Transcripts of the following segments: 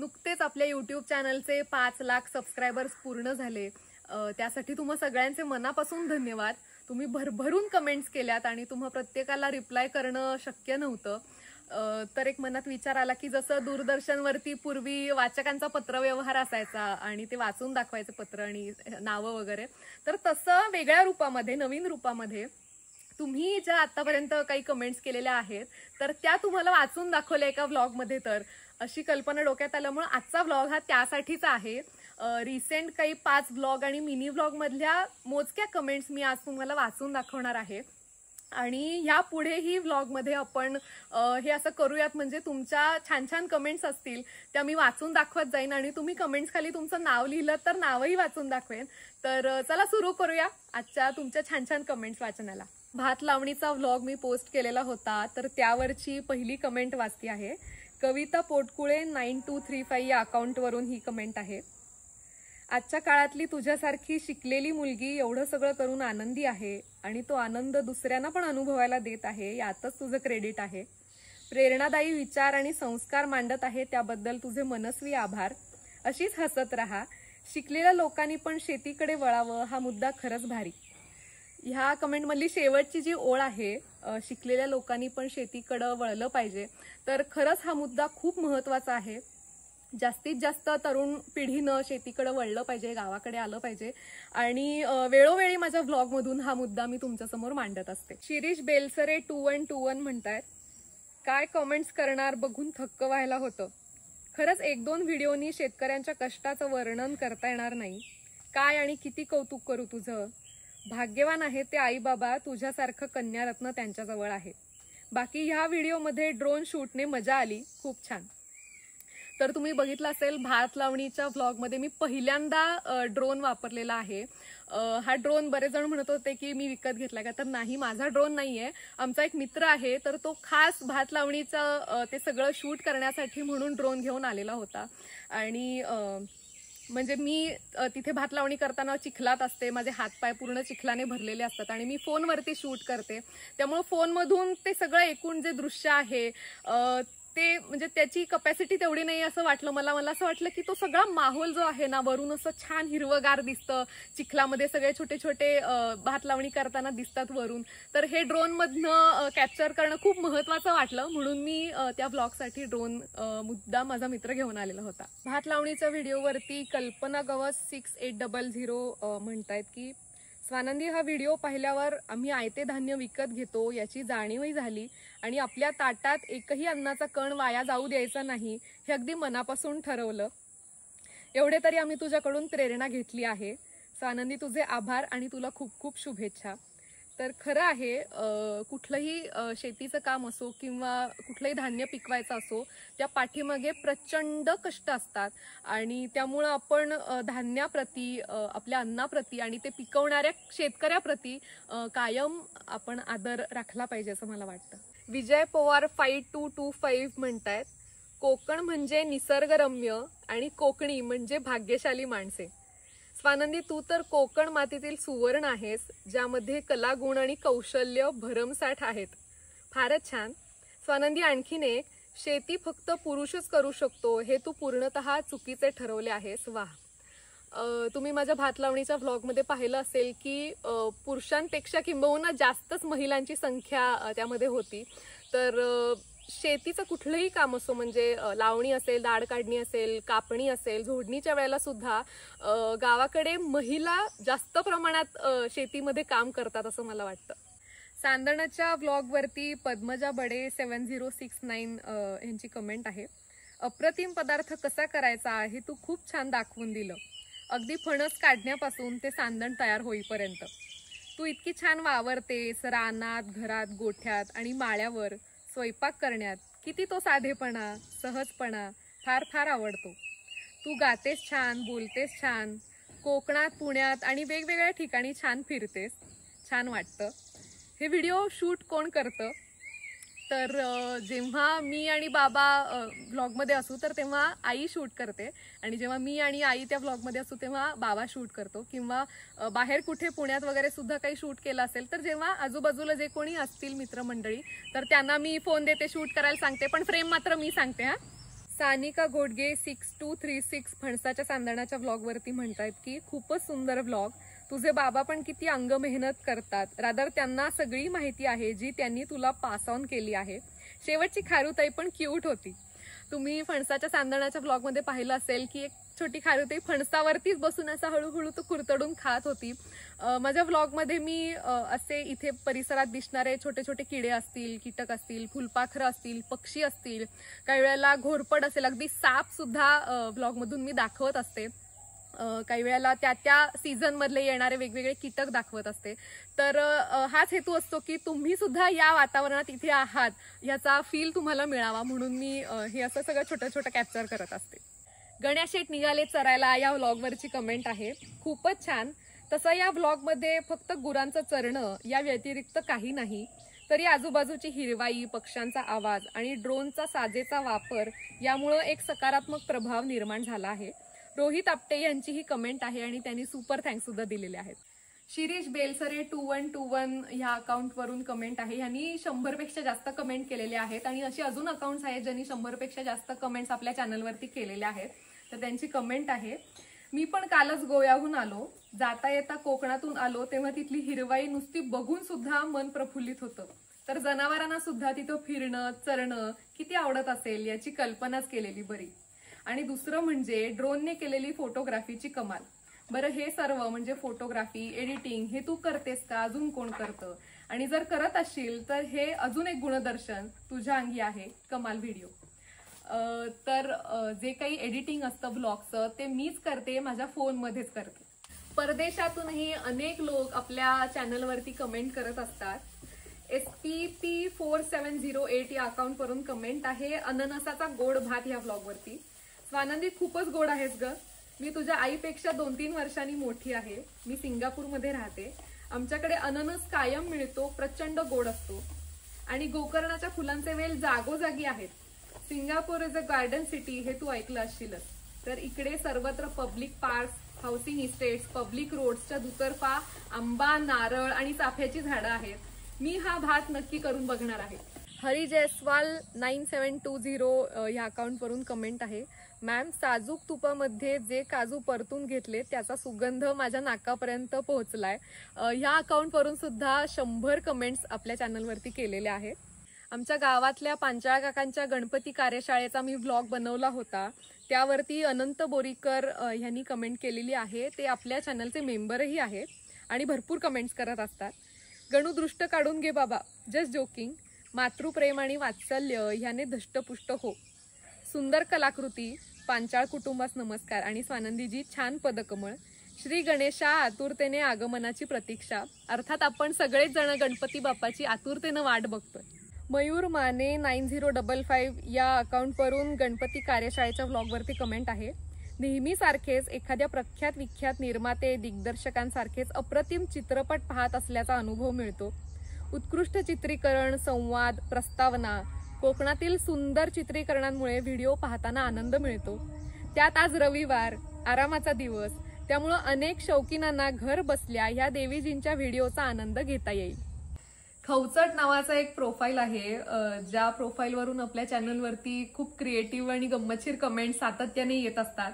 नुकतेच आपल्या YouTube चॅनलचे 5 lakh subscribers पूर्ण झाले। त्यासाठी तुम्हा सगळ्यांचे मनापासून धन्यवाद। तुम्ही भरभरून कमेंट्स केल्यात आणि तुम्हा प्रत्येकाला रिप्लाय करणं शक्य नव्हतं। तर एक मनात विचार आला की जसं दूरदर्शनवरती पूर्वी वाचकांचा पत्रव्यवहार असायचा आणि ते वाचून दाखवायचं पत्र आणि नावं वगैरे, तर तसं वेगळ्या रूपामध्ये, नवीन रूपामध्ये तुम्ही ज्या आतापर्यंत काही कमेंट्स केलेल्या आहेत तर त्या तुम्हाला वाचून दाखवल्या एका व्लॉगमध्ये। तर अशी कल्पना डोक्यात आल्यामुळे आजचा व्लॉग हा त्यासाठीच आहे। रिसेंट काही 5 व्लॉग आणि मिनी व्लॉग मधल्या मोजक्या कमेंट्स मी आज तुम्हाला वाचून दाखवणार आहे आणि या पुढेही व्लॉगमध्ये आपण हे असं करूयात, म्हणजे तुमच्या छान छान कमेंट्स असतील त्या मी वाचून दाखवत जाईन आणि तुम्ही कमेंट्स खाली तुमचं नाव लिहिलं तर नावही वाचून दाखवेन। तर चला सुरू करूया आजच्या तुमच्या छान छान कमेंट्स वाचनाला। भात लावणीचा व्लॉग मी पोस्ट केलेला होता, तर त्यावरची पहिली कमेंट वाचती आहे। कविता पोटकुळे 9235 या अकाउंटवरून ही कमेंट आहे। आजच्या काळातली तुझ्यासारखी शिकलेली मुलगी एवढं सगळं करून आनंदी आहे आणि तो आनंद दुसऱ्यांना पण अनुभवायला देत आहे, यातच तुझं क्रेडिट आहे। प्रेरणादायी विचार आणि संस्कार मांडत आहे त्याबद्दल तुझे मनस्वी आभार। अशीच हसत राहा। शिकलेल्या लोकांनी पण शेतीकडे वळावं, हा मुद्दा खरंच भारी। ह्या कमेंट मधली शेवटची जी ओळ आहे, शिकलेल्या लोकांनी पण शेतीकडे वळलं पाहिजे, तर खरंच हा मुद्दा खूप महत्त्वाचा आहे। जास्तीत जास्त तरुण पिढीनं शेतीकडे वळलं पाहिजे, गावाकडे आलं पाहिजे आणि वेळोवेळी माझ्या व्लॉग मधून हा मुद्दा मी तुमच्यासमोर मांडत असते। शिरीष बेलसरे 2121 म्हणतायत, काय कमेंट्स करणार, बघून थक्क व्हायला होतं। खरंच 1-2 व्हिडिओनी शेतकऱ्यांच्या कष्टाचं वर्णन करता येणार नाही। काय आणि किती कौतुक करू तुझं। भाग्यवान आहे ते आई बाबा, तुझ्यासारखं कन्यारत्न त्यांच्याजवळ आहे। बाकी ह्या व्हिडिओमध्ये ड्रोन शूटने मजा आली, खूप छान। तर तुम्ही बघितलं असेल भात लावणीच्या व्लॉगमध्ये मी पहिल्यांदा ड्रोन वापरलेला आहे। हा ड्रोन बरेच जण म्हणत होते की मी विकत घेतला का, तर नाही, माझा ड्रोन नाहीये, आमचा एक मित्र आहे, तर तो खास भात लावणीचं ते सगळं शूट करण्यासाठी म्हणून ड्रोन घेऊन आलेला होता। आणि म्हणजे मी तिथे भात लावणी करताना चिखलात असते, माझे हातपाय पूर्ण चिखलाने भरलेले असतात आणि मी फोनवरती शूट करते, त्यामुळे फोनमधून ते सगळं एकूण जे दृश्य आहे ते म्हणजे त्याची कपॅसिटी तेवढी नाही असं वाटलं मला। असं वाटलं की तो सगळा माहोल जो आहे ना, वरून असं छान हिरवगार दिसतं, चिखलामध्ये सगळे छोटे छोटे भात लावणी करताना दिसतात वरून, तर हे ड्रोन मधनं कॅप्चर करणं खूप महत्वाचं वाटलं, म्हणून मी त्या ब्लॉगसाठी ड्रोन मुद्दा माझा मित्र घेऊन आलेला होता। भात लावणीच्या व्हिडिओवरती कल्पना गवस 6800 म्हणतायत की स्वानंदी, हा व्हिडिओ पाहिल्यावर आम्ही आयते धान्य विकत घेतो याची जाणीवही झाली आणि आपल्या ताटात एकही अन्नाचा कण वाया जाऊ द्यायचा नाही हे अगदी मनापासून ठरवलं। एवढे तरी आम्ही तुझ्याकडून प्रेरणा घेतली आहे। स्वानंदी, तुझे आभार आणि तुला खूप खूप शुभेच्छा। तर खरं आहे, कुठलंही शेतीचं काम असो किंवा कुठलंही धान्य पिकवायचं असो, त्या पाठीमागे प्रचंड कष्ट असतात आणि त्यामुळं आपण धान्याप्रती, आपल्या अन्नाप्रती आणि ते पिकवणाऱ्या शेतकऱ्याप्रती कायम आपण आदर राखला पाहिजे असं मला वाटतं। विजय पवार 5225 म्हणतायत, कोकण म्हणजे निसर्गरम्य आणि कोकणी म्हणजे भाग्यशाली माणसे। स्वानंदी, तू तर कोकण मातीतील सुवर्ण आहेस, ज्यामध्ये कलागुण आणि कौशल्य भरमसाठ आहेत। फारच छान। स्वानंदी, आणखीन एक, शेती फक्त पुरुषच करू शकतो हे तू पूर्णतः चुकीचे ठरवले आहेस। वाह। तुम्ही माझ्या भात लावणीच्या व्लॉगमध्ये पाहिलं असेल की पुरुषांपेक्षा किंबहुना जास्तच महिलांची संख्या त्यामध्ये होती। तर शेतीचं कुठलंही काम असो, म्हणजे लावणी असेल, दाढ काढणी असेल, कापणी असेल, झोडणीच्या वेळेला सुद्धा गावाकडे महिला जास्त प्रमाणात शेतीमध्ये काम करतात असं मला वाटतं। सांदणाच्या व्लॉगवरती पद्मजा बडे 7069 यांची कमेंट आहे, अप्रतिम पदार्थ कसा करायचा हे तू खूप छान दाखवून दिलं, अगदी फणस काढण्यापासून ते सांदण तयार होईपर्यंत। तू इतकी छान वावरतेस, रानात, घरात, गोठ्यात आणि माळ्यावर स्वयंपाक करण्यात, किती तो साधेपणा, सहजपणा फार फार आवडतो। तू गातेस छान, बोलतेस छान, कोकणात, पुण्यात आणि वेगवेगळ्या ठिकाणी छान फिरतेस, छान वाटतं। हे व्हिडिओ शूट कोण करतं? तर जेव्हा मी आणि बाबा व्लॉगमध्ये असू तर तेव्हा आई शूट करते आणि जेव्हा मी आणि आई त्या व्लॉगमध्ये असू तेव्हा बाबा शूट करतो, किंवा बाहेर कुठे पुण्यात वगैरे सुद्धा काही शूट केलं असेल तर जेव्हा आजूबाजूला जे कोणी असतील मित्रमंडळी तर त्यांना मी फोन देते, शूट करायला सांगते, पण फ्रेम मात्र मी सांगते। हा, सानिका गोडगे 6236 फणसाच्या सांदणाच्या व्लॉगवरती म्हणतायत की खूपच सुंदर व्लॉग. तुझे बाबा पण किती अंग मेहनत करतात. रादर त्यांना सगळी माहिती आहे जी त्यांनी तुला पास ऑन केली आहे. शेवटची खारुताई पण क्यूट होती. तुम्ही फणसाच्या सांदणाच्या व्लॉगमध्ये पाहिलं असेल की एक छोटी खारुताई फणसावरतीच बसून असं हळूहळू तो कुरतडून खात होती. माझ्या व्लॉगमध्ये मी असे इथे परिसरात दिसणारे छोटे छोटे किडे असतील, कीटक असतील, फुलपाखरं असतील, पक्षी असतील, काही वेळेला घोरपड असेल, अगदी साप सुद्धा व्लॉगमधून मी दाखवत असते. काही वेळेला त्या सीझन मधले येणारे वेगवेगळे कीटक दाखवत असते. तर हाच हेतू असतो की तुम्ही सुद्धा या वातावरणात इथे आहात याचा फील तुम्हाला मिळावा म्हणून मी हे असं सगळं छोटं छोटं कॅप्चर करत असते. गणेश शेट निघाले चरायला या व्लॉगवरची कमेंट आहे, खूपच छान. तसं या व्लॉगमध्ये फक्त गुरांचं चरणं या व्यतिरिक्त काही नाही, तरी आजूबाजूची हिरवाई, पक्ष्यांचा आवाज आणि ड्रोनचा साजेचा वापर यामुळे एक सकारात्मक प्रभाव निर्माण झाला आहे. रोहित आपटे यांची ही कमेंट आहे आणि त्यांनी सुपर थँक्स सुद्धा दिलेले आहेत. शिरीष बेलसरे 2121 ह्या अकाउंटवरून कमेंट आहे. यांनी 100 पेक्षा जास्त कमेंट केलेले आहेत आणि अशी अजून अकाउंट्स आहेत ज्यांनी 100 पेक्षा जास्त कमेंट्स आपल्या चॅनलवरती केलेल्या आहेत. तर त्यांची कमेंट आहे, मी पण कालच गोव्याहून आलो. जाता येता कोकणातून आलो तेव्हा तिथली हिरवाई नुसती बघून सुद्धा मन प्रफुल्लित होतं. तर जनावरांना सुद्धा तिथं फिरणं, चरणं किती आवडत असेल याची कल्पनाच केलेली बरी. आणि दुसरं म्हणजे ड्रोनने केलेली फोटोग्राफीची कमाल. बरं, हे सर्व म्हणजे फोटोग्राफी, एडिटिंग हे तू करतेस का? अजून कोण करतं? आणि जर करत असशील तर हे अजून एक गुणदर्शन तुझ्या अंगी आहे. कमाल व्हिडिओ. तर जे काही एडिटिंग असतं ब्लॉगचं ते मीच करते, माझ्या फोनमध्येच करते. परदेशातूनही अनेक लोक आपल्या चॅनलवरती कमेंट करत असतात. SPP4708 या अकाउंटवरून कमेंट आहे, अननसाचा गोड भात या व्लॉगवरती. स्वानंदी खूपच गोड आहेस ग. मी तुझ्या आईपेक्षा 2-3 वर्षांनी मोठी आहे. मी सिंगापूरमध्ये राहते. आमच्याकडे अननस कायम मिळतो, प्रचंड गोड असतो आणि गोकर्णाच्या फुलांचे वेल जागोजागी आहेत. Singapore is a garden city हे तू ऐकलं असशीलच. तर इकडे सर्वत्र public parks, housing estates, public रोड्सच्या दुतर्फा आंबा, नारळ आणि चाफ्याची झाडं आहेत. मी हा भात नक्की करून बघणार आहे. हरी जयस्वाल 9720 या अकाउंटवरून कमेंट आहे, मॅम साजूक तुपामध्ये जे काजू परतून घेतले त्याचा सुगंध माझ्या नाकापर्यंत पोहोचलाय. ह्या अकाउंटवरून सुद्धा 100 कमेंट्स आपल्या चॅनलवरती केलेल्या आहेत. आमच्या गावातल्या पांचाळ काकांच्या गणपती कार्यशाळेचा मी व्लॉग बनवला होता. त्यावरती अनंत बोरीकर यांनी कमेंट केलेली आहे. ते आपल्या चॅनलचे मेंबरही आहेत आणि भरपूर कमेंट्स करत असतात. गणू दृष्ट काढून घे बाबा, जस्ट जोकिंग. मातृप्रेम आणि वात्सल्य ह्याने धष्टपुष्ट हो. सुंदर कलाकृती, पांचाळ कुटुंबास नमस्कार. आणि स्वानंदीजी छान पदकमळ. श्री गणेशा आतुरतेने आगमनाची प्रतीक्षा. अर्थात आपण सगळेच जण गणपती बाप्पाची आतुरतेनं वाट बघतोय. मयूर माने 9055 या अकाउंटवरून गणपती कार्यशाळेच्या व्लॉगवरती कमेंट आहे, नेहमीसारखेच एखाद्या प्रख्यात विख्यात निर्माते दिग्दर्शकांसारखेच अप्रतिम चित्रपट पाहत असल्याचा अनुभव मिळतो. उत्कृष्ट चित्रीकरण, संवाद, प्रस्तावना, कोकणातील सुंदर चित्रीकरणांमुळे व्हिडिओ पाहताना आनंद मिळतो. त्यात आज रविवार, आरामाचा दिवस, त्यामुळं अनेक शौकीनांना घर बसल्या ह्या देवीजींच्या व्हिडिओचा आनंद घेता येईल. खवचट नावाचा एक प्रोफाईल आहे, ज्या प्रोफाईलवरून आपल्या चॅनलवरती खूप क्रिएटिव्ह आणि गंमतशीर कमेंट सातत्याने येत असतात.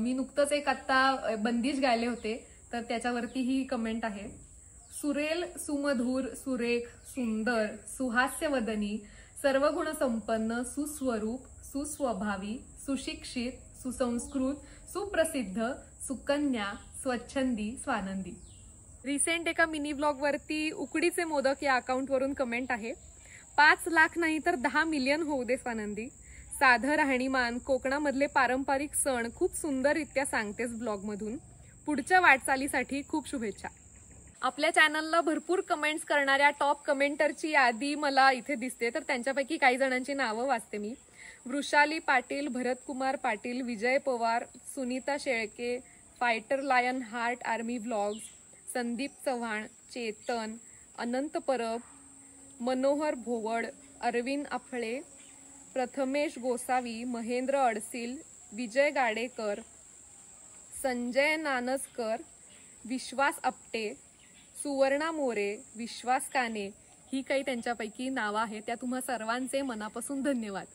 मी नुकतंच एक आत्ता बंदिश गायले होते तर त्याच्यावरती ही कमेंट आहे, सुरेल, सुमधुर, सुरेख, सुंदर, सुहास्यवदनी, सर्वगुण संपन्न, सुस्वरूप, सुस्वभावी, सुशिक्षित, सुसंस्कृत, सुप्रसिद्ध, सुकन्या, स्वच्छंदी, स्वानंदी. रिसेंट एका मिनी ब्लॉग वरती उकडीचे मोदक या अकाउंटवरून कमेंट आहे, 5 लाख नाही तर 10 मिलियन होऊ दे स्वानंदी. साधं राहणीमान, कोकणामधले पारंपरिक सण खूप सुंदररित्या सांगतेस ब्लॉगमधून. पुढच्या वाटचालीसाठी खूप शुभेच्छा. आपल्या चॅनलला भरपूर कमेंट्स करणाऱ्या टॉप कमेंटरची यादी मला इथे दिसते, तर त्यांच्यापैकी काही जणांची नावं वाचते मी. Vrushali Patil, Bharatkumar Patil, Vijay Pawar, Sunita Shelke, fighter lion heart army vlogs, Sandeep Chavan, Chetan, Anant Parab, Manohar Bhovad, Arvind Aphale, Prathamesh Gosavi, Mahendra Adsil, Vijay Gadekar, Sanjay Nanaskar, Vishwas Apte, Suvarna More, Vishwas Kane, ही काही त्यांच्यापैकी नावं आहेत. त्या तुम्हा सर्वांचे मनापासून धन्यवाद.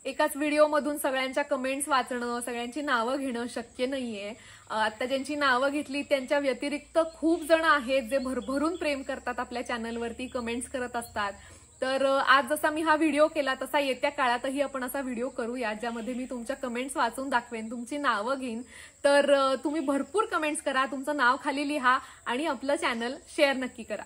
एकाच व्हिडिओमधून सगळ्यांच्या कमेंट्स वाचणं, सगळ्यांची नावं घेणं शक्य नाहीये. आता ज्यांची नावं घेतली त्यांच्या व्यतिरिक्त खूप जण आहेत जे भरभरून प्रेम करतात आपल्या चॅनलवरती, कमेंट्स करत असतात. तर आज जसा मी हा व्हिडिओ केला तसा येत्या काळातही आपण असा व्हिडिओ करूया ज्यामध्ये मी तुमच्या कमेंट्स वाचून दाखवेन, तुमची नावं घेईन. तर तुम्ही भरपूर कमेंट्स करा, तुमचं नाव खाली लिहा आणि आपलं चॅनल शेअर नक्की करा.